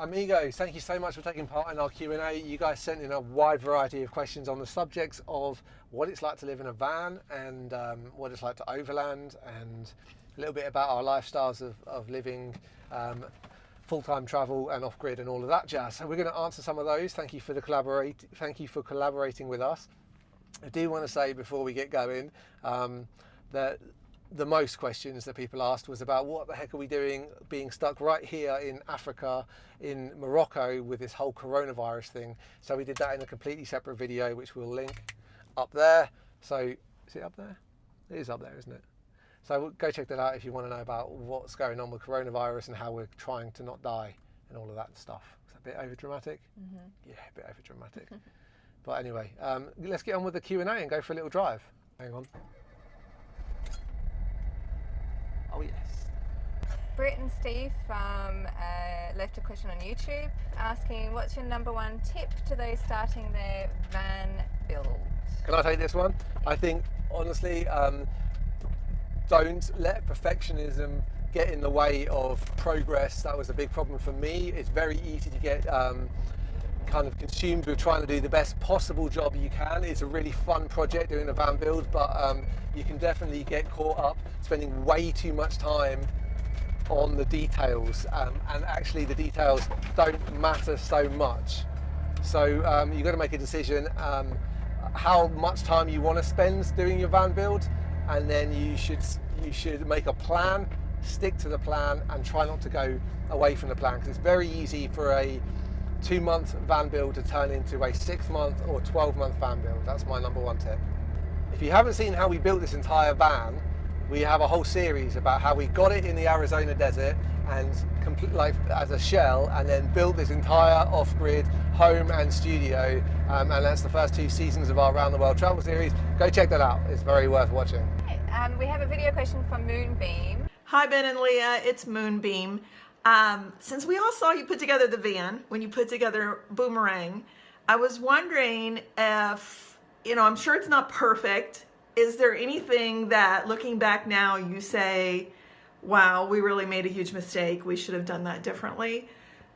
Amigos, thank you so much for taking part in our Q&A. You guys sent in a wide variety of questions on the subjects of what it's like to live in a van and what it's like to overland, and a little bit about our lifestyles of living full-time travel and off-grid and all of that jazz. So we're going to answer some of those. Thank you for collaborating with us. I do want to say before we get going that the most questions that people asked was about what the heck are we doing being stuck right here in Africa, in Morocco, with this whole coronavirus thing. So we did that in a completely separate video, which we'll link up there. So is it up there? It is up there, isn't it? So go check that out if you want to know about what's going on with coronavirus and how we're trying to not die and all of that stuff. Is that a bit over dramatic? Mm-hmm. Yeah, a bit over dramatic. But anyway, let's get on with the Q&A and go for a little drive. Hang on. Oh yes. Britt and Steve left a question on YouTube asking, what's your #1 tip to those starting their van build? Can I take this one? I think, honestly, don't let perfectionism get in the way of progress. That was a big problem for me. It's very easy to get kind of consumed with trying to do the best possible job you can. It's a really fun project doing a van build, but you can definitely get caught up spending way too much time on the details, and actually the details don't matter so much. So you've got to make a decision how much time you want to spend doing your van build, and then you should make a plan, stick to the plan, and try not to go away from the plan, because it's very easy for a 2-month van build to turn into a 6-month or 12-month van build. That's my #1 tip. If you haven't seen how we built this entire van, we have a whole series about how we got it in the Arizona desert and like as a shell, and then built this entire off-grid home and studio, and that's the first 2 seasons of our Around the World travel series. Go check that out, it's very worth watching. We have a video question from Moonbeam. Hi Ben and Leah, it's Moonbeam. Since we all saw you put together the van when you put together Boomerang, I was wondering if, I'm sure it's not perfect. Is there anything that, looking back now, you say, wow, we really made a huge mistake, we should have done that differently?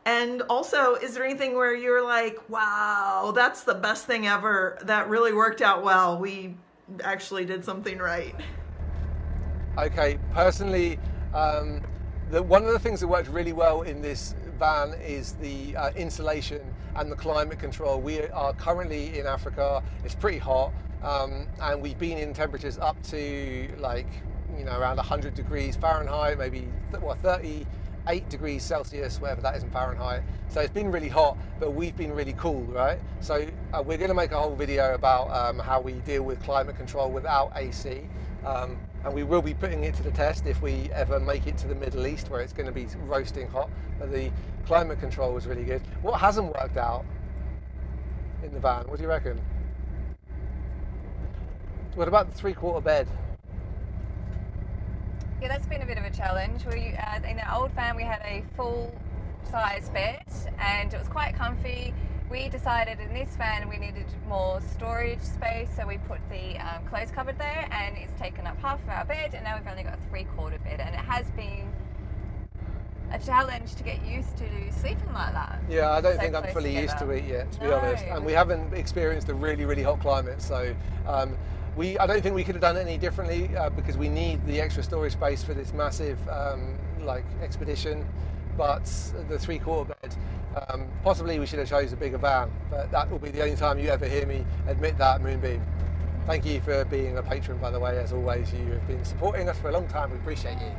And also, is there anything where you're like, wow, that's the best thing ever, that really worked out well, we actually did something right? Okay, personally, one of the things that worked really well in this van is the insulation and the climate control. We are currently in Africa, it's pretty hot, and we've been in temperatures up to around 100 degrees Fahrenheit, maybe 38 degrees Celsius, whatever that is in Fahrenheit. So it's been really hot, but we've been really cool, right? So we're going to make a whole video about how we deal with climate control without AC. And we will be putting it to the test if we ever make it to the Middle East, where it's going to be roasting hot. But the climate control was really good. What hasn't worked out in the van? What do you reckon? What about the 3/4 bed? Yeah, that's been a bit of a challenge. In the old van we had a full-size bed and it was quite comfy. We decided in this van we needed more storage space, so we put the clothes cupboard there, and it's taken up half of our bed, and now we've only got a 3/4 bed, and it has been a challenge to get used to sleeping like that. Yeah, I don't think I'm fully used to it yet, to be honest. And we haven't experienced a really, really hot climate, so I don't think we could have done it any differently, because we need the extra storage space for this massive expedition. But the 3/4 bed, possibly we should have chose a bigger van, but that will be the only time you ever hear me admit that, Moonbeam. Thank you for being a patron, by the way, as always. You have been supporting us for a long time, we appreciate you.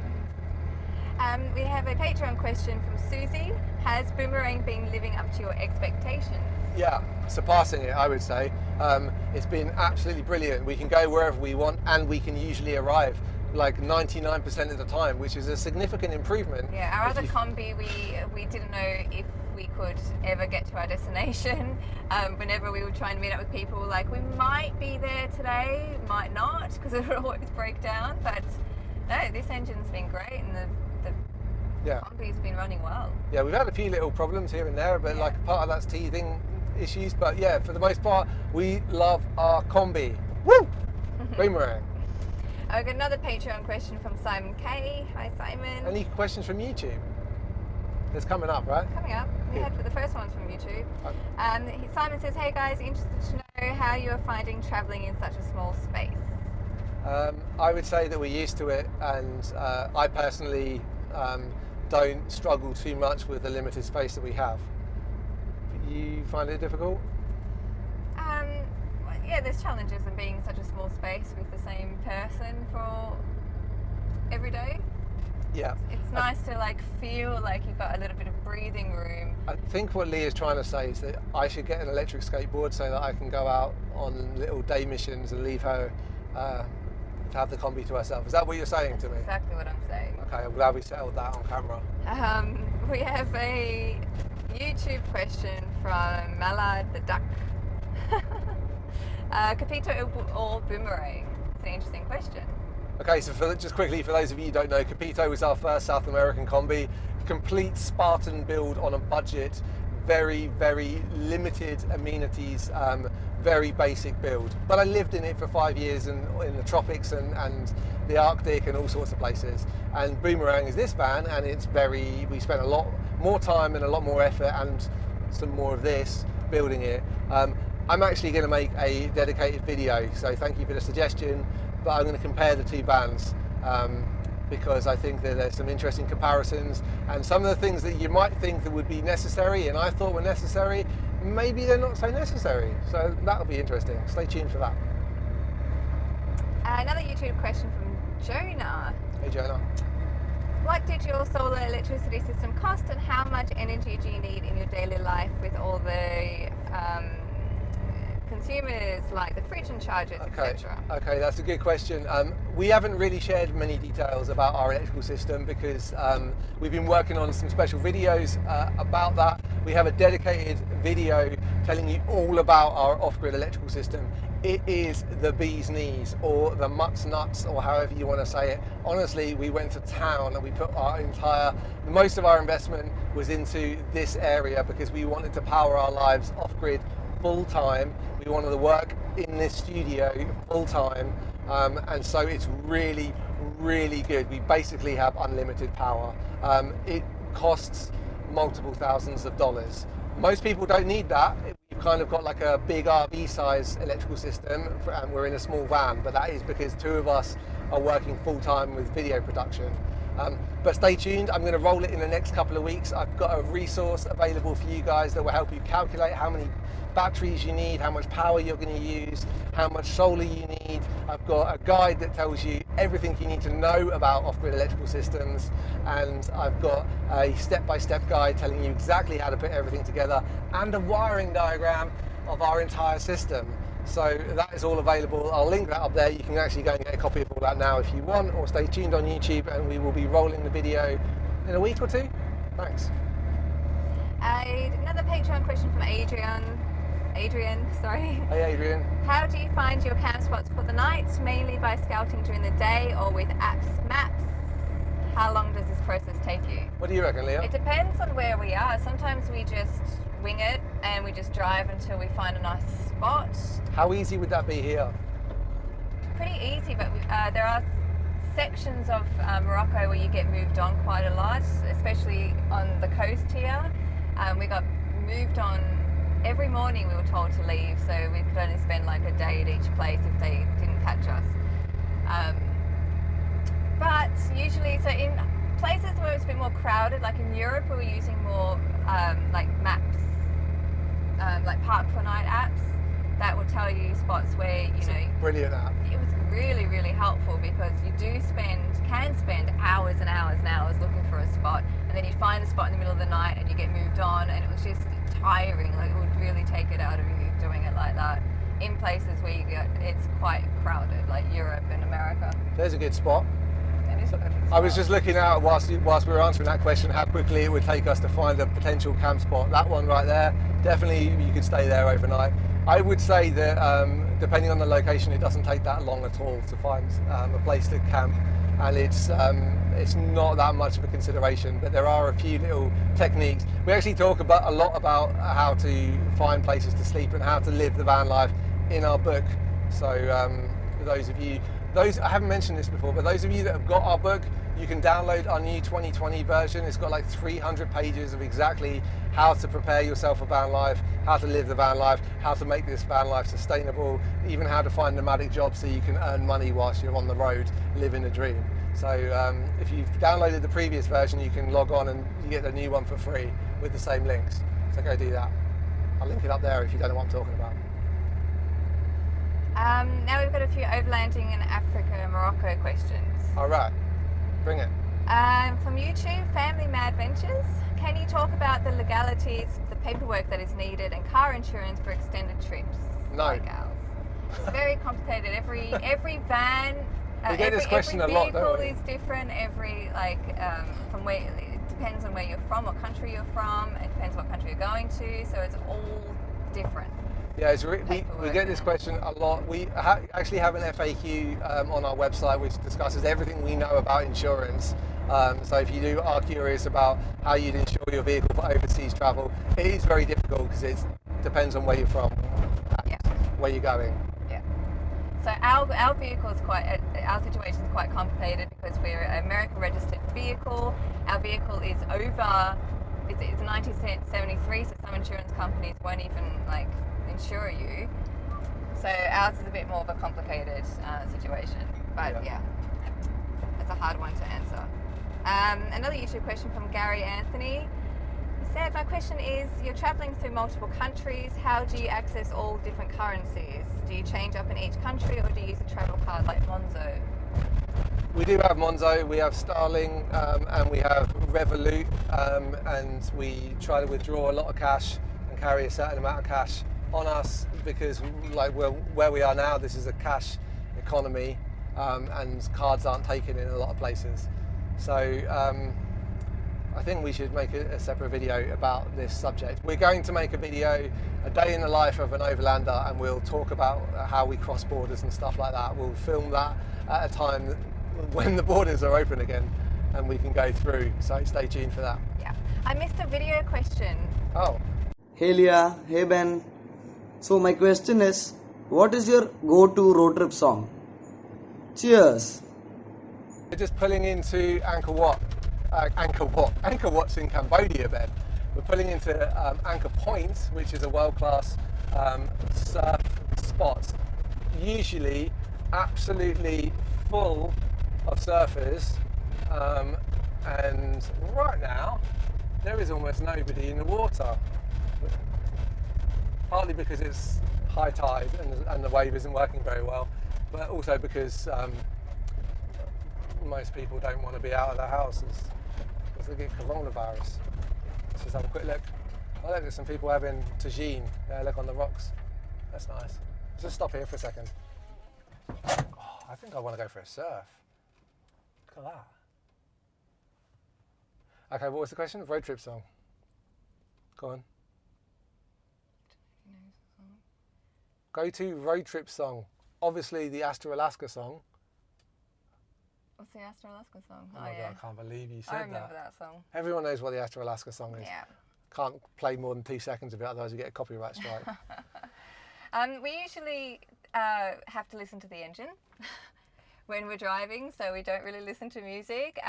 We have a Patreon question from Susie. Has Boomerang been living up to your expectations? Yeah, surpassing it, I would say. It's been absolutely brilliant. We can go wherever we want, and we can usually arrive like 99% of the time, which is a significant improvement. Yeah, our other Kombi, we didn't know if we could ever get to our destination. Whenever we were trying to meet up with people, like, we might be there today, might not, because it would always break down. But no, this engine's been great, and the Kombi's been running well. Yeah, we've had a few little problems here and there, but like part of that's teething issues. But yeah, for the most part, we love our Kombi. Woo! Boomerang. I've got another Patreon question from Simon K. Hi, Simon. Any questions from YouTube? It's coming up, right? Coming up. We had the first one's from YouTube. Simon says, hey guys, interested to know how you are finding travelling in such a small space. I would say that we're used to it, and I personally don't struggle too much with the limited space that we have. You find it difficult? Yeah, there's challenges in being such a small space with the same person for every day. Yeah. It's nice to like feel like you've got a little bit of breathing room. I think what Lee is trying to say is that I should get an electric skateboard so that I can go out on little day missions and leave her to have the Kombi to herself. Is that what you're saying to me? Exactly what I'm saying. Okay, I'm glad we settled that on camera. We have a YouTube question from Mallard the Duck. Capito or boomerang? It's an interesting question. Okay, so just quickly, for those of you who don't know, Capito was our first South American Kombi. Complete Spartan build on a budget, very, very limited amenities, very basic build. But I lived in it for 5 years in the tropics and the Arctic and all sorts of places. And Boomerang is this van, and we spent a lot more time and a lot more effort and some more of this building it. I'm actually going to make a dedicated video, so thank you for the suggestion, but I'm going to compare the two vans because I think that there's some interesting comparisons, and some of the things that you might think that would be necessary and I thought were necessary, maybe they're not so necessary. So that'll be interesting. Stay tuned for that. Another YouTube question from Jonah. Hey Jonah. What did your solar electricity system cost, and how much energy do you need in your daily life with all the consumers like the fridge and chargers, etc.? Okay, that's a good question. We haven't really shared many details about our electrical system because we've been working on some special videos about that. We have a dedicated video telling you all about our off-grid electrical system. It is the bee's knees, or the mutt's nuts, or however you want to say it. Honestly, we went to town and we put most of our investment was into this area because we wanted to power our lives off-grid full time. We wanted to work in this studio full time, and so it's really, really good. We basically have unlimited power. It costs multiple thousands of dollars. Most people don't need that. We've kind of got like a big RV size electrical system, and we're in a small van, but that is because two of us are working full time with video production. But stay tuned, I'm going to roll it in the next couple of weeks. I've got a resource available for you guys that will help you calculate how many batteries you need, how much power you're going to use, how much solar you need. I've got a guide that tells you everything you need to know about off-grid electrical systems, and I've got a step-by-step guide telling you exactly how to put everything together and a wiring diagram of our entire system. So that is all available. I'll link that up there. You can actually go and get a copy of all that now if you want, or stay tuned on YouTube and we will be rolling the video in a week or two. Thanks. Another Patreon question from Adrian, sorry. Hey Adrian. How do you find your camp spots for the night? Mainly by scouting during the day or with maps? How long does this process take you? What do you reckon, Leah? It depends on where we are. Sometimes we just wing it and we just drive until we find a nice spot. How easy would that be here? Pretty easy, but there are sections of Morocco where you get moved on quite a lot, especially on the coast here. We got moved on every morning. We were told to leave, so we could only spend like a day at each place if they didn't catch us. But usually, so in places where it's a bit more crowded, like in Europe, we were using more like maps, like Park for Night apps that will tell you spots where It's a brilliant app. It was really, really helpful because you can spend hours and hours and hours looking for a spot, and then you find a spot in the middle of the night and you get moved on, and it was just tiring. Like, it would really take it out of you doing it like that in places where it's quite crowded, like Europe and America. There's a good spot. That is a good I was spot. just looking out whilst we were answering that question how quickly it would take us to find a potential camp spot. That one right there, definitely you could stay there overnight. I would say that depending on the location, it doesn't take that long at all to find a place to camp, and it's not that much of a consideration, but there are a few little techniques. We actually talk a lot about how to find places to sleep and how to live the van life in our book. So for those of you, I haven't mentioned this before, but those of you that have got our book, You can download our new 2020 version. It's got like 300 pages of exactly how to prepare yourself for van life, how to live the van life, how to make this van life sustainable, even how to find nomadic jobs so you can earn money whilst you're on the road living a dream. So if you've downloaded the previous version, you can log on and you get the new one for free with the same links. So go do that. I'll link it up there if you don't know what I'm talking about. Now we've got a few overlanding in Africa and Morocco questions. All right, bring it. From YouTube, Family Mad Ventures, can you talk about the legalities, the paperwork that is needed, and car insurance for extended trips? No. Like ours? It's very complicated. Every van, We get this question every a lot, don't vehicle we? is different. From where it depends on where you're from, what country you're from. It depends what country you're going to. So it's all different. Yeah, we get this question a lot. We actually have an FAQ on our website which discusses everything we know about insurance. So if you are curious about how you'd insure your vehicle for overseas travel, it is very difficult because it depends on where you're from, and where you're going. Yeah. So our vehicle is our situation is quite complicated because we're an American registered vehicle. Our vehicle is over. It's 1973, so some insurance companies won't even insure you. So ours is a bit more of a complicated situation, but yeah, it's a hard one to answer. Another YouTube question from Gary Anthony. He said, my question is, you're traveling through multiple countries, how do you access all different currencies? Do you change up in each country or do you use a travel card like Monzo? We do have Monzo, we have Starling, and we have Revolut, and we try to withdraw a lot of cash and carry a certain amount of cash on us because where we are now, this is a cash economy, and cards aren't taken in a lot of places. So I think we should make a separate video about this subject. We're going to make a video, a day in the life of an overlander, and we'll talk about how we cross borders and stuff like that. We'll film that at a time when the borders are open again and we can go through, so stay tuned for that. Yeah. I missed a video question. Oh. Hey Leah, hey Ben. So my question is, what is your go-to road trip song? Cheers. We're just pulling into Angkor Wat. Angkor Wat's in Cambodia, Ben. We're pulling into Angkor Point, which is a world-class surf spot. Usually absolutely full of surfers, and right now there is almost nobody in the water. Partly because it's high tide and the wave isn't working very well, but also because most people don't want to be out of their houses because they get coronavirus. Let's just have a quick look. Oh look, there's some people having tagine. Yeah, look on the rocks. That's nice. Let's just stop here for a second. Oh, I think I want to go for a surf. Look at that. Okay, what was the question? Road trip song. Go on. Go to road trip song. Obviously the Astra Alaska song. What's the Astra Alaska song? Oh my God, I can't believe you said that. I remember that song. Everyone knows what the Astra Alaska song is. Yeah. Can't play more than 2 seconds of it, otherwise you get a copyright strike. We usually have to listen to the engine when we're driving, so we don't really listen to music.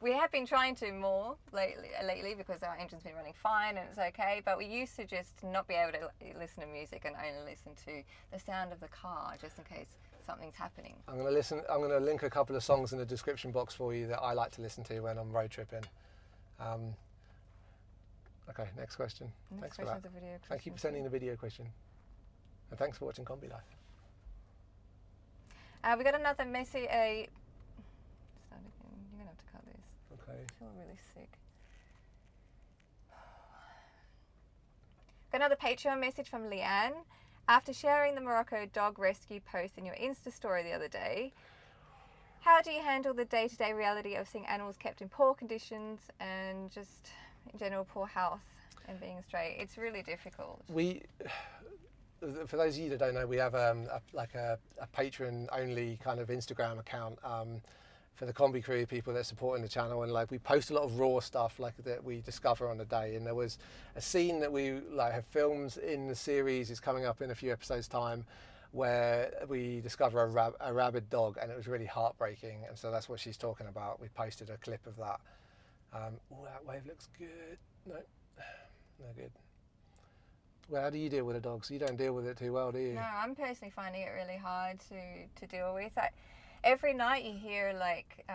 We have been trying to more lately because our engine's been running fine and it's okay, but we used to just not be able to listen to music and only listen to the sound of the car just in case something's happening. I'm going to link a couple of songs in the description box for you that I like to listen to when I'm road tripping. Okay, next question. Thanks for that. Thank you for sending the video question. And thanks for watching Kombi Life. We got another message. You're gonna have to cut this. Okay. I feel really sick. Got another Patreon message from Leanne. After sharing the Morocco dog rescue post in your Insta story the other day, how do you handle the day-to-day reality of seeing animals kept in poor conditions and just in general poor health and being stray? It's really difficult. For those of you that don't know, we have a patron-only kind of Instagram account for the Kombi Crew people that are supporting the channel, and we post a lot of raw stuff that we discover on the day. And there was a scene that we have filmed in the series, is coming up in a few episodes' time, where we discover a rabid dog, and it was really heartbreaking, and so that's what she's talking about. We posted a clip of that. Oh, that wave looks good. No good. Well, how do you deal with the dogs? You don't deal with it too well, do you? No, I'm personally finding it really hard to deal with. Every night you hear like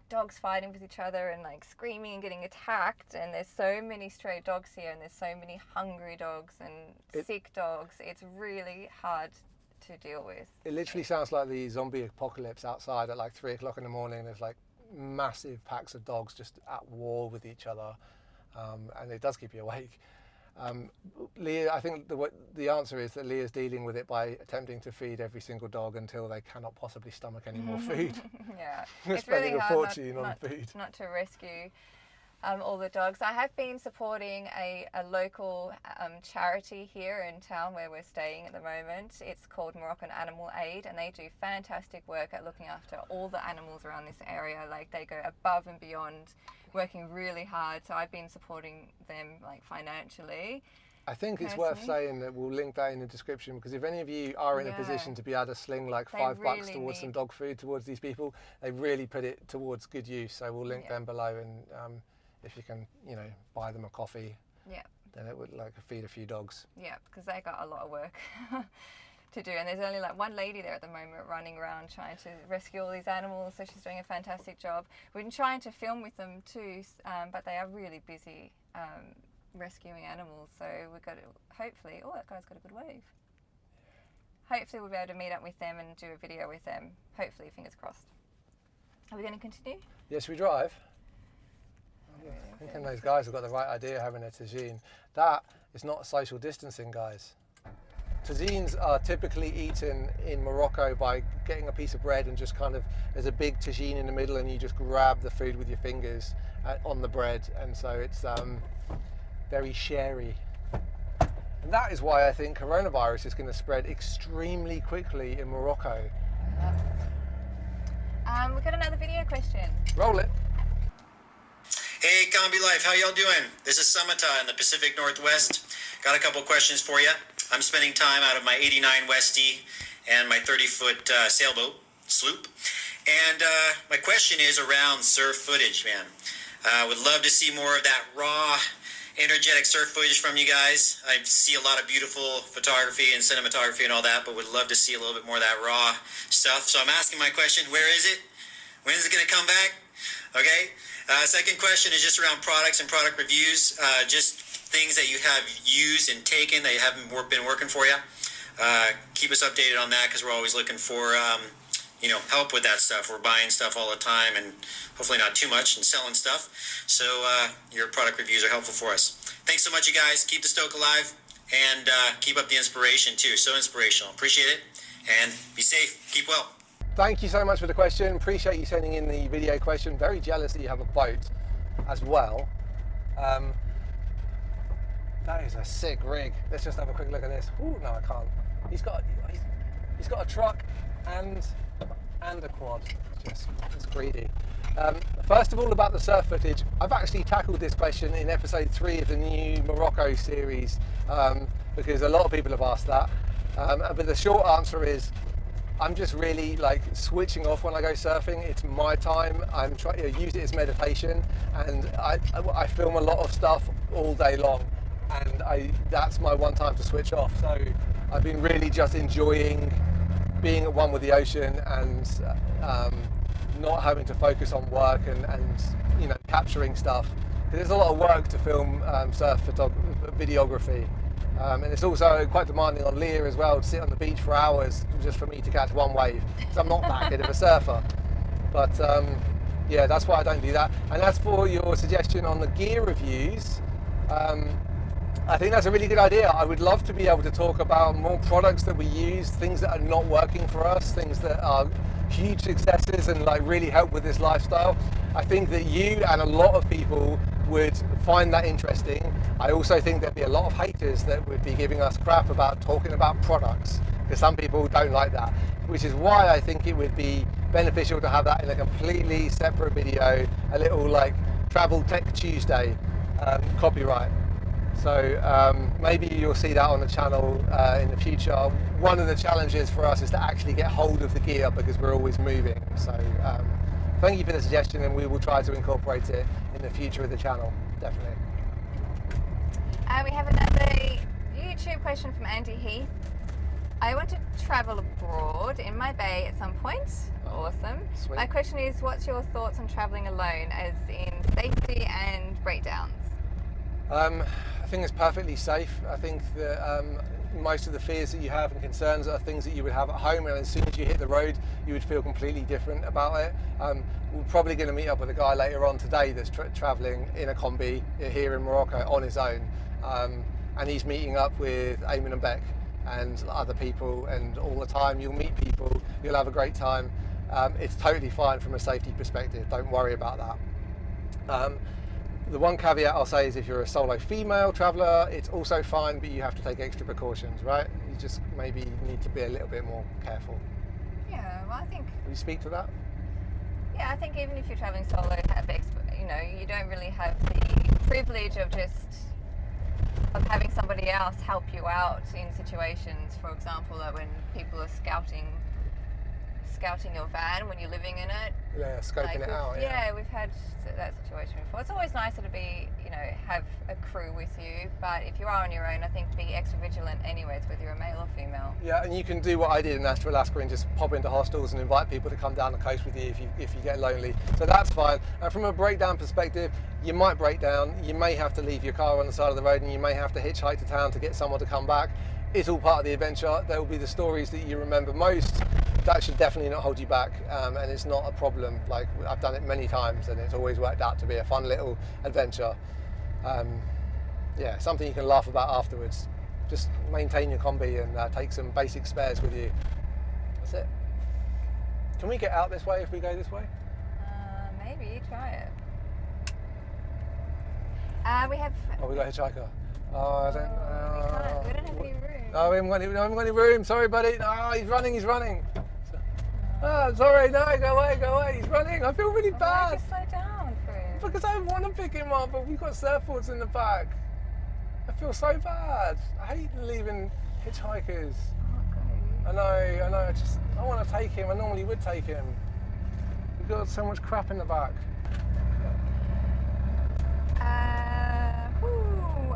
dogs fighting with each other and like screaming and getting attacked, and there's so many stray dogs here, and there's so many hungry dogs and sick dogs. It's really hard to deal with. It literally sounds like the zombie apocalypse outside at like 3 o'clock in the morning. There's like massive packs of dogs just at war with each other, and it does keep you awake. Leah, I think the answer is that Leah's dealing with it by attempting to feed every single dog until they cannot possibly stomach any more food. Yeah, We're it's really spending a hard fortune on food. not to rescue all the dogs. I have been supporting a local charity here in town where we're staying at the moment. It's called Moroccan Animal Aid, and they do fantastic work at looking after all the animals around this area. Like, they go above and beyond, working really hard. So I've been supporting them like financially. I think it's worth saying that we'll link that in the description, because if any of you are in a position to be able to sling like $5 towards some dog food towards these people, they really put it towards good use. So we'll link them below, and if you can, buy them a coffee, then it would like feed a few dogs. Yeah, because they got a lot of work to do, and there's only like one lady there at the moment running around trying to rescue all these animals, so she's doing a fantastic job. We've been trying to film with them too, but they are really busy rescuing animals, so we've got to hopefully, oh, that guy's got a good wave. Hopefully we'll be able to meet up with them and do a video with them, hopefully, fingers crossed. Are we going to continue? Yes, we drive. I think those guys have got the right idea having a tagine. That is not social distancing, guys. Tagines are typically eaten in Morocco by getting a piece of bread and just kind of, there's a big tagine in the middle, and you just grab the food with your fingers on the bread, and so it's very sharey. And that is why I think coronavirus is going to spread extremely quickly in Morocco. We've got another video question. Roll it. Hey, Kombi Life, how y'all doing? This is Samata in the Pacific Northwest. Got a couple questions for you. I'm spending time out of my 89 Westie and my 30-foot sailboat, sloop. And my question is around surf footage, man. Would love to see more of that raw, energetic surf footage from you guys. I see a lot of beautiful photography and cinematography and all that, but would love to see a little bit more of that raw stuff. So I'm asking my question, where is it? When is it going to come back? Okay. Second question is just around products and product reviews, just things that you have used and taken that haven't been working for you. Keep us updated on that, because we're always looking for help with that stuff. We're buying stuff all the time, and hopefully not too much, and selling stuff. So your product reviews are helpful for us. Thanks so much, you guys. Keep the stoke alive, and keep up the inspiration too. So inspirational. Appreciate it, and be safe. Keep well. Thank you so much for the question. Appreciate you sending in the video question. Very jealous that you have a boat as well. That is a sick rig. Let's just have a quick look at this. Ooh, no, I can't. He's got a truck and a quad. It's greedy. First of all, about the surf footage, I've actually tackled this question in episode 3 of the new Morocco series, because a lot of people have asked that. But the short answer is, I'm just really like switching off when I go surfing. It's my time. I'm trying to use it as meditation, and I film a lot of stuff all day long, and that's my one time to switch off. So I've been really just enjoying being at one with the ocean, and not having to focus on work and capturing stuff. There's a lot of work to film surf videography. And it's also quite demanding on Leah as well, to sit on the beach for hours just for me to catch one wave. So I'm not that good of a surfer. But yeah, that's why I don't do that. And as for your suggestion on the gear reviews, I think that's a really good idea. I would love to be able to talk about more products that we use, things that are not working for us, things that are huge successes and like really help with this lifestyle. I think that you and a lot of people would find that interesting. I also think there'd be a lot of haters that would be giving us crap about talking about products, because some people don't like that, which is why I think it would be beneficial to have that in a completely separate video, a little like Travel Tech Tuesday copyright. So maybe you'll see that on the channel in the future. One of the challenges for us is to actually get hold of the gear because we're always moving. So thank you for the suggestion, and we will try to incorporate it in the future of the channel, definitely. We have another YouTube question from Andy Heath. I want to travel abroad in my bay at some point. Awesome. Sweet. My question is, what's your thoughts on traveling alone, as in safety and breakdowns? I think it's perfectly safe. I think that most of the fears that you have and concerns are things that you would have at home, and as soon as you hit the road, you would feel completely different about it. We're probably going to meet up with a guy later on today that's traveling in a Kombi here in Morocco on his own, and he's meeting up with Eamon and Beck and other people, and all the time you'll meet people, you'll have a great time. It's totally fine from a safety perspective, don't worry about that. The one caveat I'll say is if you're a solo female traveller, it's also fine, but you have to take extra precautions, right? You just maybe need to be a little bit more careful. Yeah, well, I think. Will you speak to that? Yeah, I think even if you're traveling solo, you don't really have the privilege of having somebody else help you out in situations. For example, like when people are scouting your van when you're living in it. Yeah, scoping it out. Yeah, we've had that situation before. It's always nicer to be, have a crew with you, but if you are on your own, I think be extra vigilant anyways, whether you're a male or female. Yeah, and you can do what I did in Alaska and just pop into hostels and invite people to come down the coast with you if you get lonely. So that's fine. And from a breakdown perspective, you might break down, you may have to leave your car on the side of the road, and you may have to hitchhike to town to get someone to come back. It's all part of the adventure. There will be the stories that you remember most. That should definitely not hold you back, and it's not a problem. Like, I've done it many times, and it's always worked out to be a fun little adventure. Yeah, something you can laugh about afterwards. Just maintain your Kombi and take some basic spares with you. That's it. Can we get out this way if we go this way? Maybe, try it. We have... Oh, we got a hitchhiker. Oh, I don't... we don't have any room. Oh, we haven't got any room. Sorry, buddy. No, he's running. Oh, sorry, no, go away. He's running. I feel really Why bad. just slow down for him? Because I want to pick him up, but we've got surfboards in the back. I feel so bad. I hate leaving hitchhikers. I know. I want to take him. I normally would take him. We've got so much crap in the back.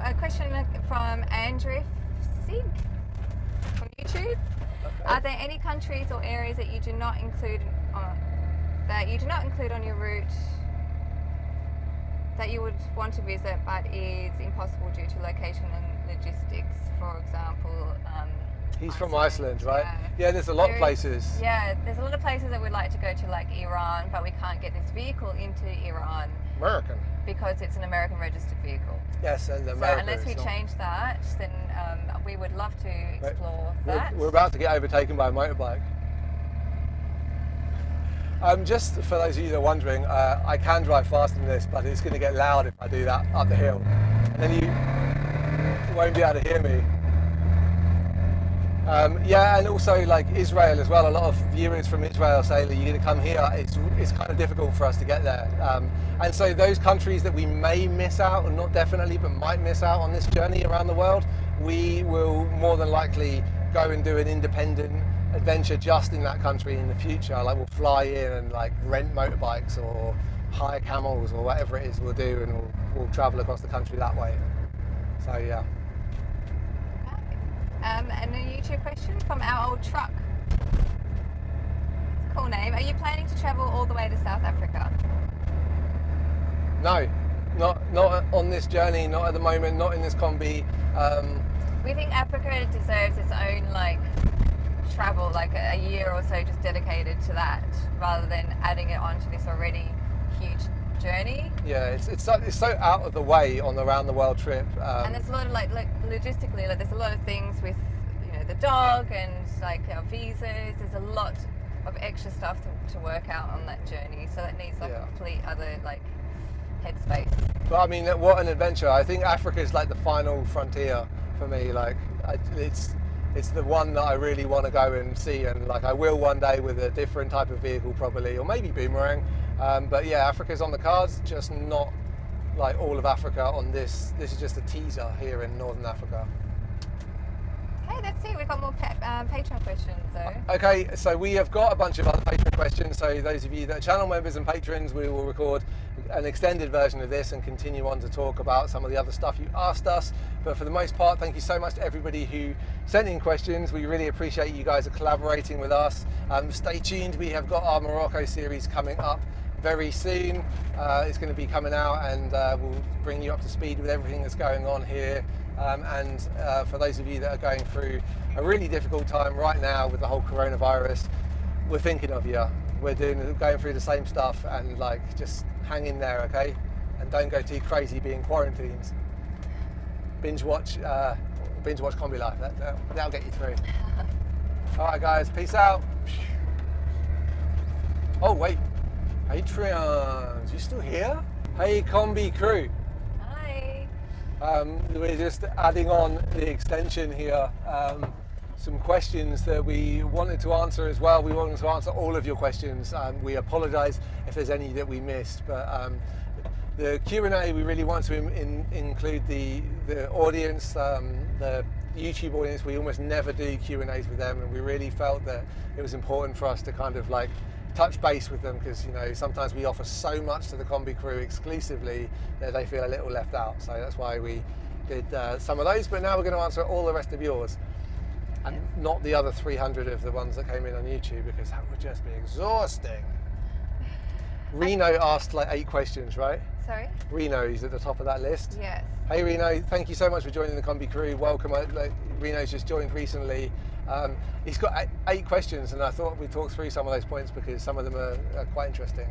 A question from Andrew Sig from YouTube. Okay. Are there any countries or areas that you do not include on your route that you would want to visit but is impossible due to location and logistics? For example, He's from Iceland, right? Yeah, there's a lot of places. Yeah, there's a lot of places that we'd like to go to, like Iran, but we can't get this vehicle into Iran. American. Because it's an American registered vehicle. Yes, and America. So unless we change that, then we would love to explore that. We're about to get overtaken by a motorbike. Just for those of you that are wondering, I can drive faster than this, but it's going to get loud if I do that up the hill. And then you won't be able to hear me. Yeah, and also like Israel as well. A lot of viewers from Israel say that you're going to come here. It's kind of difficult for us to get there. And so those countries that we may miss out, or not definitely, but might miss out on this journey around the world, we will more than likely go and do an independent adventure just in that country in the future. Like we'll fly in and like rent motorbikes or hire camels or whatever it is we'll do, and we'll travel across the country that way. So yeah. And a YouTube question from our old truck. It's a cool name. Are you planning to travel all the way to South Africa? No, not on this journey, not at the moment, not in this Kombi. We think Africa deserves its own like travel, like a year or so just dedicated to that, rather than adding it onto this already huge journey. Yeah, it's so out of the way on the round the world trip. And there's a lot of like logistically, like there's a lot of things with the dog and like our visas. There's a lot of extra stuff to work out on that journey, so that needs like a complete other like headspace. But I mean, what an adventure! I think Africa is like the final frontier for me. Like it's the one that I really want to go and see, and like I will one day with a different type of vehicle probably, or maybe boomerang. But yeah, Africa's on the cards, just not like all of Africa on this. This is just a teaser here in Northern Africa. Okay, let's see. We've got more Patreon questions though. Okay, so we have got a bunch of other Patreon questions. So those of you that are channel members and patrons, we will record an extended version of this and continue on to talk about some of the other stuff you asked us. But for the most part, thank you so much to everybody who sent in questions. We really appreciate you guys are collaborating with us. Stay tuned. We have got our Morocco series coming up very soon. It's going to be coming out, and we'll bring you up to speed with everything that's going on here. And for those of you that are going through a really difficult time right now with the whole coronavirus, we're thinking of you. We're going through the same stuff, and like, just hang in there, okay? And don't go too crazy being quarantined. Binge watch Kombi Life. That'll get you through. All right, guys. Peace out. Oh wait, Patreons, you still here? Hey, Kombi Crew. We're just adding on the extension here, some questions that we wanted to answer as well. We wanted to answer all of your questions. We apologise if there's any that we missed, but the Q&A, we really want to include the audience, the YouTube audience. We almost never do Q&As with them, and we really felt that it was important for us to kind of like touch base with them, because you know, sometimes we offer so much to the Kombi Crew exclusively that they feel a little left out. So that's why we did some of those, but now we're going to answer all the rest of yours, and not the other 300 of the ones that came in on YouTube, because that would just be exhausting. Reno asked like 8 questions, right? Sorry? Reno is at the top of that list. Yes. Hey Reno, thank you so much for joining the Kombi Crew. Welcome. Reno's just joined recently. He's got 8 questions, and I thought we'd talk through some of those points because some of them are quite interesting.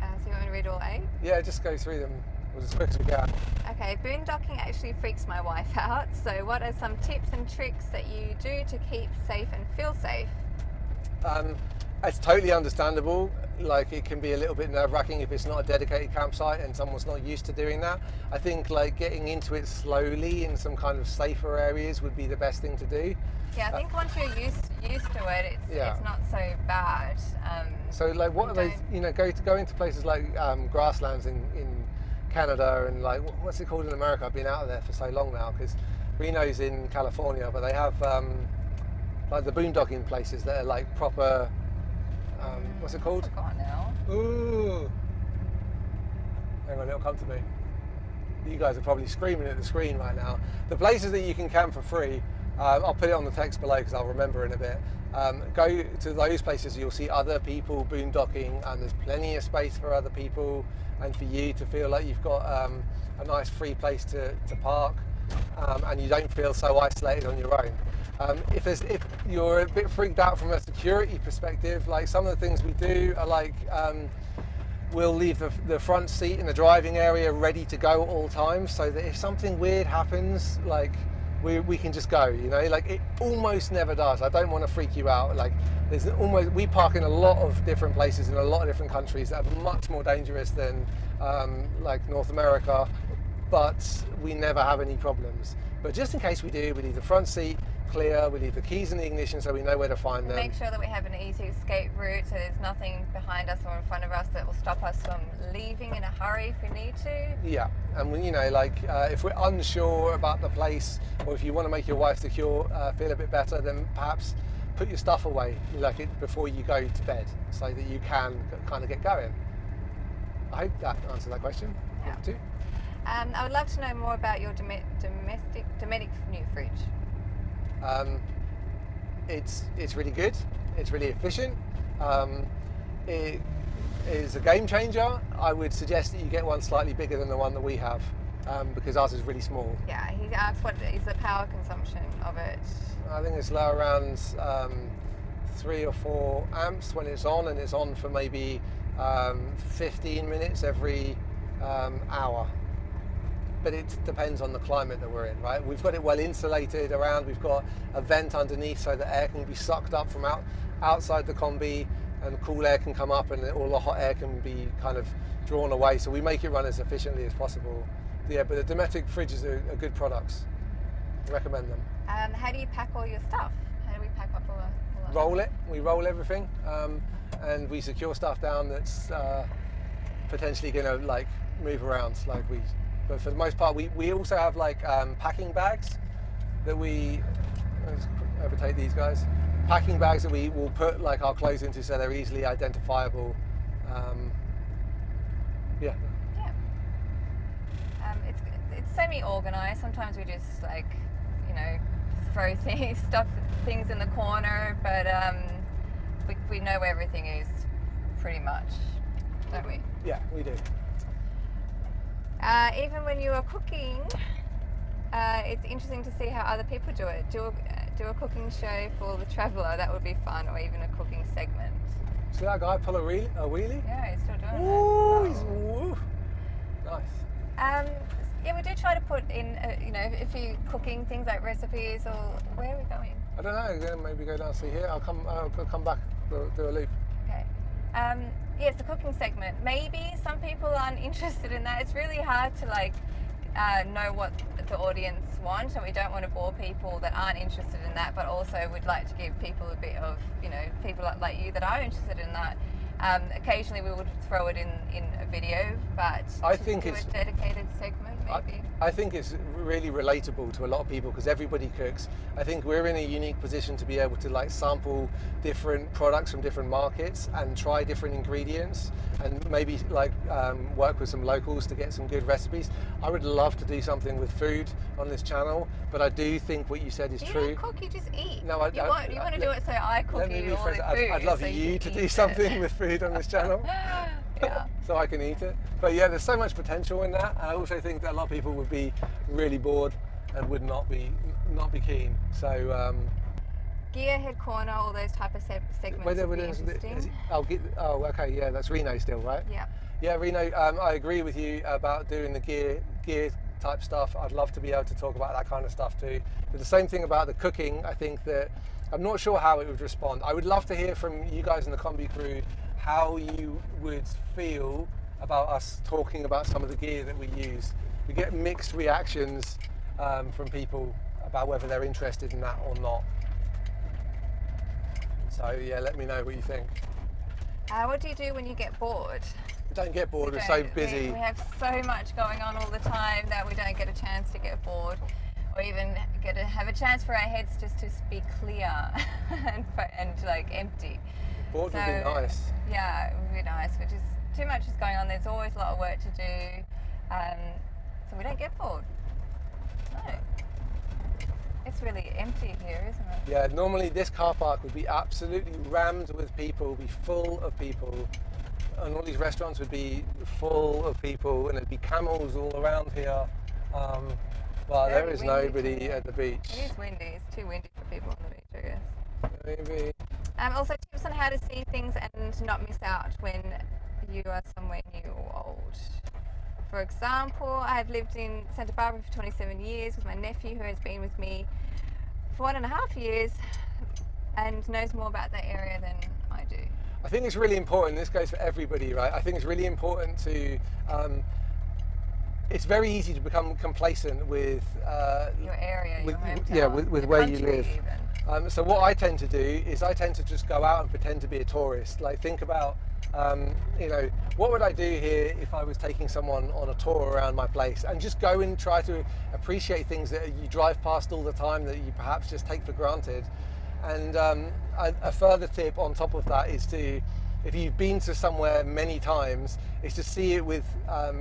So you want me to read all 8? Yeah, just go through them as quick as we can. Okay, boondocking actually freaks my wife out. So what are some tips and tricks that you do to keep safe and feel safe? It's totally understandable. Like, it can be a little bit nerve-wracking if it's not a dedicated campsite and someone's not used to doing that. I think like getting into it slowly in some kind of safer areas would be the best thing to do. Yeah, I think once you're used to it, it's not so bad. So like, what are those? You know, go into places like grasslands in Canada, and like what's it called in America? I've been out of there for so long now, because Reno's in California, but they have like the boondocking places that are like proper. What's it called? I forgot now. Ooh. Hang on, it'll come to me. You guys are probably screaming at the screen right now. The places that you can camp for free, I'll put it on the text below because I'll remember in a bit. Go to those places, you'll see other people boondocking, and there's plenty of space for other people and for you to feel like you've got a nice free place to park, and you don't feel so isolated on your own. If you're a bit freaked out from a security perspective, like some of the things we do are like, we'll leave the front seat in the driving area ready to go at all times, so that if something weird happens, like we can just go, you know, like it almost never does. I don't want to freak you out. Like we park in a lot of different places in a lot of different countries that are much more dangerous than like North America, but we never have any problems. But just in case we do, we leave the front seat clear, we leave the keys in the ignition so we know where to find them. Make sure that we have an easy escape route, so there's nothing behind us or in front of us that will stop us from leaving in a hurry if we need to. Yeah, and you know, like if we're unsure about the place, or if you want to make your wife secure, feel a bit better, then perhaps put your stuff away before you go to bed, so that you can kind of get going. I hope that answered that question. Yeah. Too. I would love to know more about your Dometic new fridge. It's really good. It's really efficient. It is a game changer. I would suggest that you get one slightly bigger than the one that we have, because ours is really small. Yeah, he asked what is the power consumption of it. I think it's low around 3 or 4 amps when it's on, and it's on for maybe 15 minutes every hour. But it depends on the climate that we're in, right? We've got it well insulated around. We've got a vent underneath so the air can be sucked up from outside the Kombi, and cool air can come up, and all the hot air can be kind of drawn away. So we make it run as efficiently as possible. Yeah, but the Dometic fridges are good products. I recommend them. How do you pack all your stuff? How do we pack up all Roll it. We roll everything, and we secure stuff down that's potentially going to like move around. But for the most part, we also have like packing bags that let's overtake these guys. Packing bags that we will put like our clothes into, so they're easily identifiable. Yeah. It's semi-organized. Sometimes we just like, throw things in the corner, but we know where everything is pretty much, don't we? Yeah, we do. Even when you are cooking, it's interesting to see how other people do it. Do a cooking show for the traveller. That would be fun, or even a cooking segment. See that guy pull a wheelie? Yeah, he's still doing Ooh, it. woo. Nice. Yeah, we do try to put in, if you're cooking things like recipes, or where are we going? I don't know. Maybe go down see here. I'll come back. Do a loop. Okay. Yes, the cooking segment. Maybe some people aren't interested in that. It's really hard to know what the audience want, and we don't want to bore people that aren't interested in that, but also we'd like to give people a bit of, people like you that are interested in that. Occasionally we would throw it in a video, but I think it's a dedicated segment maybe. I think it's really relatable to a lot of people because everybody cooks. I think we're in a unique position to be able to like sample different products from different markets and try different ingredients and maybe work with some locals to get some good recipes. I would love to do something with food on this channel, but I do think what you said is true. You don't cook, you just eat. No, you want to do it so I cook you all the food. I'd love so you to can do eat something it. with food on this channel. Yeah. So I can eat it. But yeah, there's so much potential in that. I also think that a lot of people would be really bored and would not be keen. So Gearhead Corner, all those type of segments would be interesting. Okay, yeah, that's Reno still, right? Yeah. Yeah, Reno, I agree with you about doing the gear type stuff. I'd love to be able to talk about that kind of stuff too. But the same thing about the cooking, I think that I'm not sure how it would respond. I would love to hear from you guys in the Kombi Crew how you would feel about us talking about some of the gear that we use. We get mixed reactions from people about whether they're interested in that or not. So yeah, let me know what you think. What do you do when you get bored? We don't get bored, we're so busy. We have so much going on all the time that we don't get a chance to get bored, or even have a chance for our heads just to be clear and like empty. Bored would be nice. Yeah, it would be nice, but just too much is going on. There's always a lot of work to do, so we don't get bored. No. It's really empty here, isn't it? Yeah, normally this car park would be absolutely rammed with people, be full of people, and all these restaurants would be full of people, and there'd be camels all around here. But there is nobody at the beach. It is windy. It's too windy for people on the beach, I guess. Maybe. Also, tips on how to see things and not miss out when you are somewhere new or old. For example, I've lived in Santa Barbara for 27 years with my nephew, who has been with me for 1.5 years and knows more about that area than I do. I think it's really important, this goes for everybody, right? I think it's really important to, it's very easy to become complacent with your area, your hometown, yeah, with where you live. Even. So what I tend to do is I tend to just go out and pretend to be a tourist. Like think about, what would I do here if I was taking someone on a tour around my place, and just go and try to appreciate things that you drive past all the time that you perhaps just take for granted. And a further tip on top of that is to, if you've been to somewhere many times, is to see it with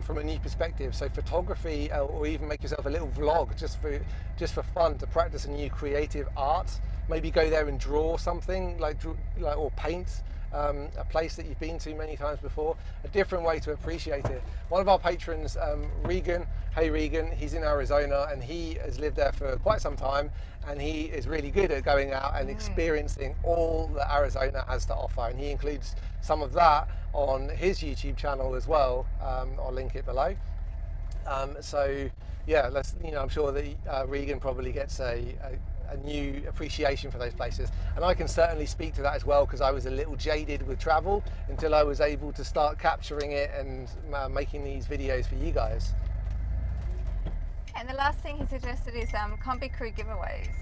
from a new perspective. So photography, or even make yourself a little vlog just for fun, to practice a new creative art. Maybe go there and draw something, or paint a place that you've been to many times before. A different way to appreciate it. One of our patrons, Regan, hey Regan, he's in Arizona and he has lived there for quite some time, and he is really good at going out and experiencing all that Arizona has to offer, and he includes some of that on his YouTube channel as well. I'll link it below. So yeah, I'm sure that Regan probably gets a new appreciation for those places, and I can certainly speak to that as well, because I was a little jaded with travel until I was able to start capturing it and making these videos for you guys. And the last thing he suggested is Kombi Crew giveaways.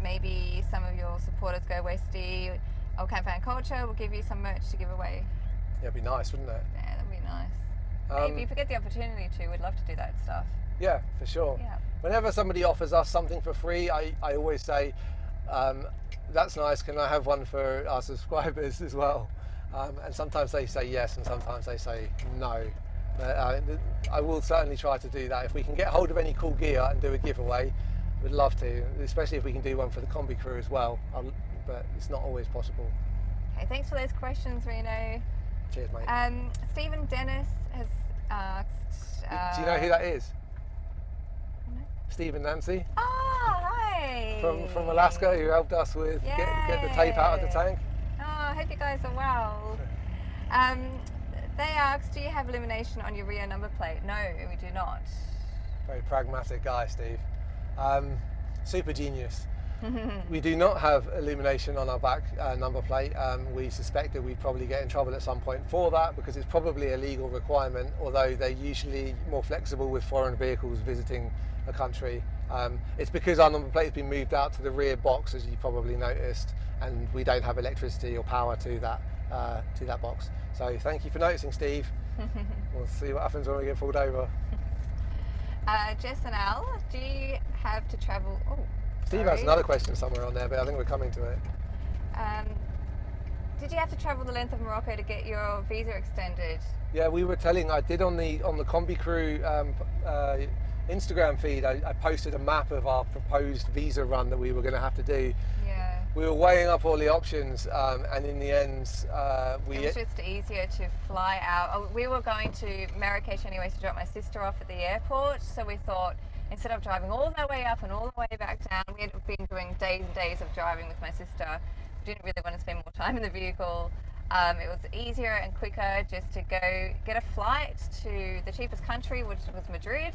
Maybe some of your supporters go Westie or Campaign Culture will give you some merch to give away. Yeah, it'd be nice, wouldn't it? Yeah, that'd be nice. If you forget the opportunity to, we'd love to do that stuff. Yeah, for sure. Yeah. Whenever somebody offers us something for free, I always say, that's nice, can I have one for our subscribers as well? And sometimes they say yes, and sometimes they say no. But I will certainly try to do that. If we can get hold of any cool gear and do a giveaway, we'd love to, especially if we can do one for the Kombi Crew as well. But it's not always possible. Okay, thanks for those questions, Reno. Cheers, mate. Stephen Dennis has asked... Do you know who that is? No. Stephen Nancy Oh, hi! from Alaska, who helped us with get the tape out of the tank. Oh, I hope you guys are well. They asked, do you have illumination on your rear number plate? No, we do not. Very pragmatic guy, Steve. Super genius. We do not have illumination on our back number plate. We suspect that we'd probably get in trouble at some point for that, because it's probably a legal requirement, although they're usually more flexible with foreign vehicles visiting a country. It's because our number plate has been moved out to the rear box, as you probably noticed, and we don't have electricity or power to that box. So thank you for noticing, Steve. We'll see what happens when we get pulled over. Jess and Al, do you have to travel... Oh, Steve sorry. has another question somewhere on there, but I think we're coming to it. Did you have to travel the length of Morocco to get your visa extended? Yeah, we were telling. I did on the Kombi Crew Instagram feed. I posted a map of our proposed visa run that we were going to have to do. Yeah. We were weighing up all the options, and in the end, It was just easier to fly out. Oh, we were going to Marrakesh anyway to drop my sister off at the airport, so we thought instead of driving all the way up and all the way back down, we had been doing days and days of driving with my sister. We didn't really want to spend more time in the vehicle. It was easier and quicker just to go get a flight to the cheapest country, which was Madrid,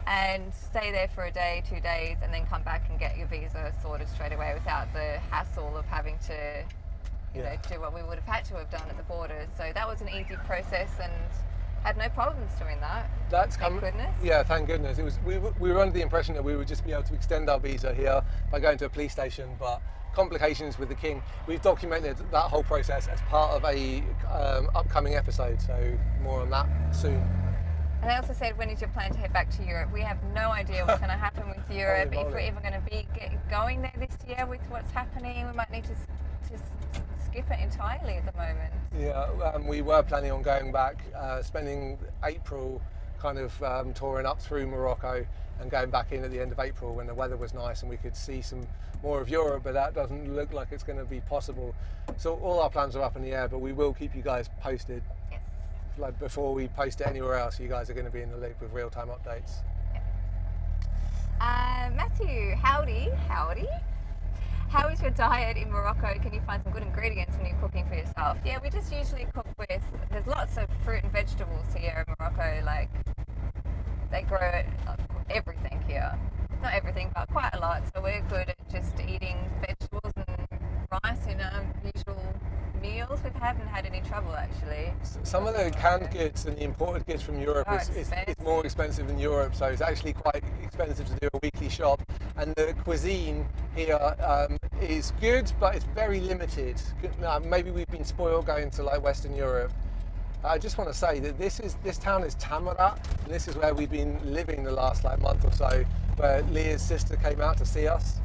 and stay there for a day, 2 days, and then come back and get your visa sorted straight away without the hassle of having to you know, do what we would have had to have done at the borders. So that was an easy process and had no problems doing that. Thank goodness. Yeah, thank goodness. It was. We were under the impression that we would just be able to extend our visa here by going to a police station, but complications with the King. We've documented that whole process as part of a upcoming episode, so more on that soon. And they also said, when is your plan to head back to Europe? We have no idea what's going to happen with Europe. If we're even going to be going there this year with what's happening, we might need to skip it entirely at the moment. Yeah, we were planning on going back, spending April kind of touring up through Morocco and going back in at the end of April when the weather was nice and we could see some more of Europe, but that doesn't look like it's going to be possible. So all our plans are up in the air, but we will keep you guys posted. Yes. Like before we post it anywhere else, you guys are going to be in the loop with real-time updates. Matthew, howdy. How is your diet in Morocco? Can you find some good ingredients when you're cooking for yourself? Yeah, we just usually cook with, there's lots of fruit and vegetables here in Morocco, like they grow everything here. Not everything, but quite a lot. So we're good at just eating vegetables and rice in our usual meals. We haven't had any trouble actually. Some of the canned goods and the imported goods from Europe is more expensive than Europe, so it's actually quite expensive to do a weekly shop. And the cuisine here is good, but it's very limited. Maybe we've been spoiled going to like Western Europe. I just want to say that this town is Tamarat, and this is where we've been living the last like month or so, where Leah's sister came out to see us.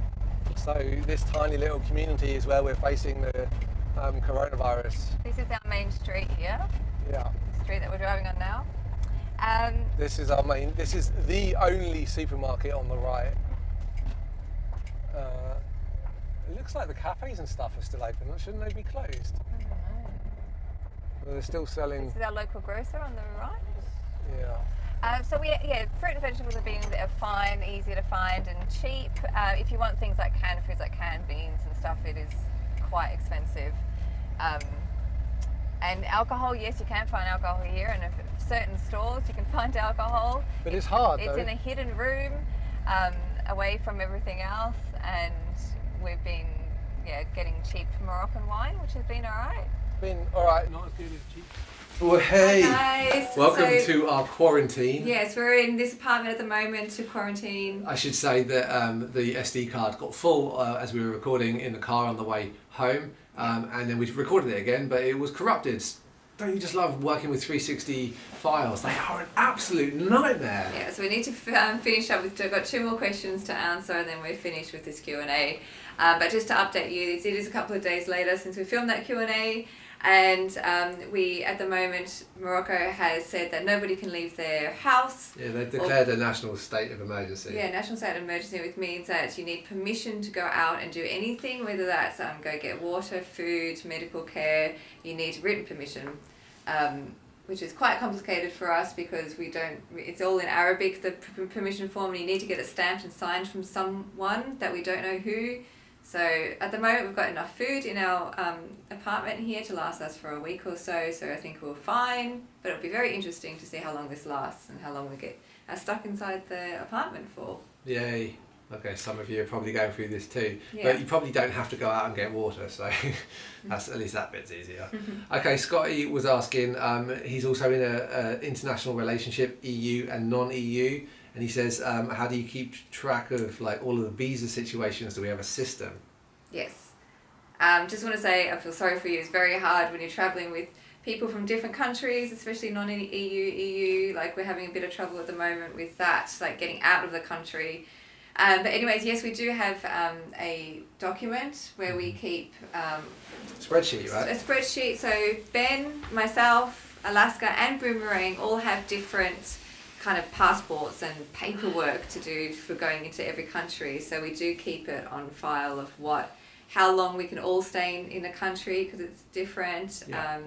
So this tiny little community is where we're facing the coronavirus. This is our main street here. Yeah. The street that we're driving on now. This is the only supermarket on the right. It looks like the cafes and stuff are still open. Shouldn't they be closed? I don't know. Well, they're still selling. This is our local grocer on the right. Yeah. So fruit and vegetables are being fine, easy to find and cheap. If you want things like canned foods, like canned beans and stuff, it is quite expensive. And alcohol, yes, you can find alcohol here, and in certain stores you can find alcohol. But it's hard, It's though. in a hidden room, away from everything else, and we've been getting cheap Moroccan wine, which has been all right. Been all right, not as good as cheap. Well, hey, Hi guys. welcome So, to our quarantine. Yes, we're in this apartment at the moment to quarantine. I should say that the SD card got full as we were recording in the car on the way home, and then we recorded it again, but it was corrupted. don't you just love working with 360 files? They are an absolute nightmare. Yeah, so we need to finish up with, I've got 2 more questions to answer and then we're finished with this Q&A. But just to update you, it is a couple of days later since we filmed that Q&A, and we, at the moment, Morocco has said that nobody can leave their house. Yeah, they've declared a national state of emergency. Yeah, national state of emergency, which means that you need permission to go out and do anything, whether that's go get water, food, medical care. You need written permission, which is quite complicated for us because we don't. It's all in Arabic, the permission form, and you need to get it stamped and signed from someone that we don't know who. So at the moment we've got enough food in our apartment here to last us for a week or so. So I think we're fine, but it'll be very interesting to see how long this lasts and how long we get stuck inside the apartment for. Yay. Okay, some of you are probably going through this too, Yeah. but you probably don't have to go out and get water, so that's at least that bit's easier. Okay, Scotty was asking, he's also in a international relationship, EU and non-EU, and he says, how do you keep track of like all of the visa situations? Do we have a system? Yes. Just want to say I feel sorry for you. It's very hard when you're traveling with people from different countries, especially non-EU, EU. Like we're having a bit of trouble at the moment with that, like getting out of the country. But anyways, yes, we do have a document where we keep Spreadsheet, right? a spreadsheet. So Ben, myself, Alaska and Boomerang all have different kind of passports and paperwork to do for going into every country. So we do keep it on file of how long we can all stay in a country because it's different, Yeah.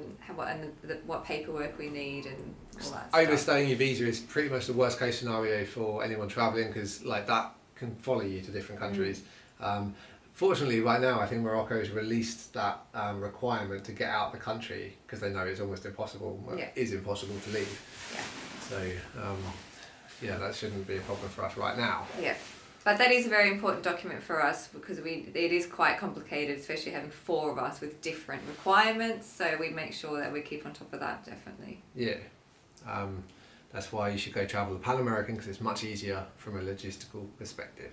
what paperwork we need and all that stuff. Overstaying your visa is pretty much the worst case scenario for anyone travelling because like that can follow you to different countries. Fortunately, right now, I think Morocco has released that requirement to get out of the country because they know it's almost impossible. Well, Yeah. it is impossible to leave. Yeah. So, yeah, that shouldn't be a problem for us right now. Yeah. But that is a very important document for us because it is quite complicated, especially having 4 of us with different requirements. So we make sure that we keep on top of that, definitely. Yeah. That's why you should go travel the Pan American because it's much easier from a logistical perspective.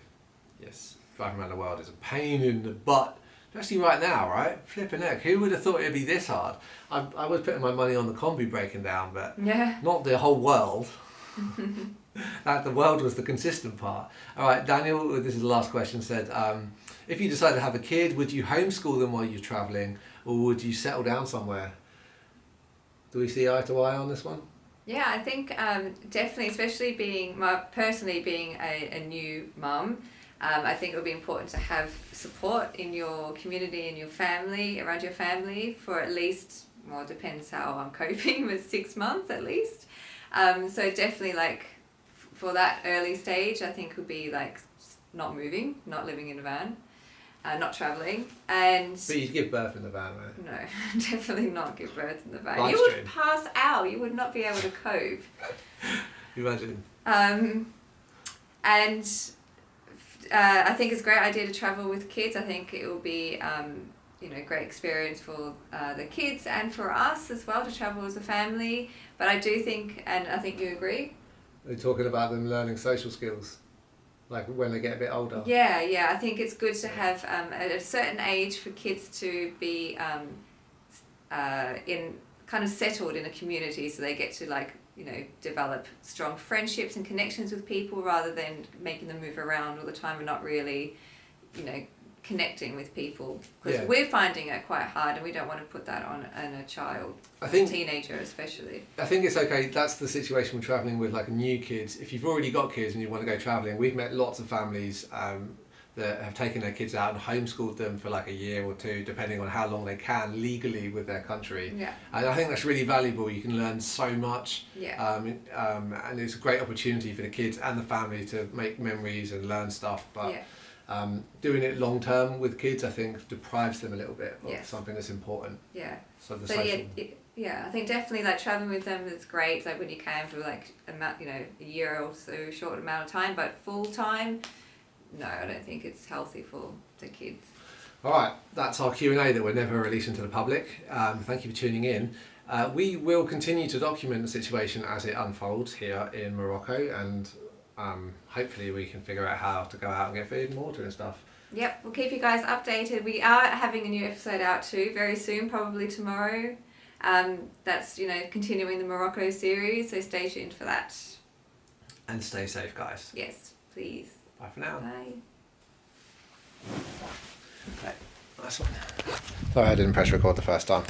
Yes. Driving around the world is a pain in the butt. Especially right now, right? Flipping heck. Who would have thought it'd be this hard? I was putting my money on the Kombi breaking down, but Yeah. not the whole world. The world was the consistent part. All right, Daniel, this is the last question, said, if you decide to have a kid, would you homeschool them while you're travelling or would you settle down somewhere? Do we see eye to eye on this one? Yeah, I think definitely, especially personally being a new mum, I think it would be important to have support in your community and your family, around your family for at least, well, it depends how I'm coping, with 6 months at least. So definitely like for that early stage, I think would be like not moving, not living in a van, not travelling. And But you'd give birth in the van, right? no, definitely not give birth in the van. Live You would stream. pass out. You would not be able to cope. Imagine. And I think it's a great idea to travel with kids. I think it will be a great experience for the kids and for us as well to travel as a family. But I do think, and I think you agree. We're talking about them learning social skills, like when they get a bit older. Yeah. I think it's good to have at a certain age for kids to be in kind of settled in a community, so they get to develop strong friendships and connections with people rather than making them move around all the time and not really, connecting with people. Because Yeah. we're finding it quite hard and we don't want to put that on a child, I think- a teenager especially. I think it's okay. That's the situation with travelling with like new kids. If you've already got kids and you want to go travelling, we've met lots of families that have taken their kids out and homeschooled them for like a year or 2, depending on how long they can legally with their country. Yeah. And I think that's really valuable. You can learn so much. Yeah. And it's a great opportunity for the kids and the family to make memories and learn stuff. But Yeah. doing it long term with kids, I think, deprives them a little bit of Yes. something that's important. Yeah. So the So social. yeah, I think definitely like traveling with them is great. Like when you can for like a year or so, short amount of time, but full time, no, I don't think it's healthy for the kids. All right, that's our Q&A that we're never releasing to the public. Thank you for tuning in. We will continue to document the situation as it unfolds here in Morocco, and hopefully we can figure out how to go out and get food and water and stuff. Yep, we'll keep you guys updated. We are having a new episode out too very soon, probably tomorrow. That's, you know, continuing the Morocco series, so stay tuned for that. And stay safe, guys. Yes, please. Bye for now. Bye. Okay. Nice one. Sorry, I didn't press record the first time.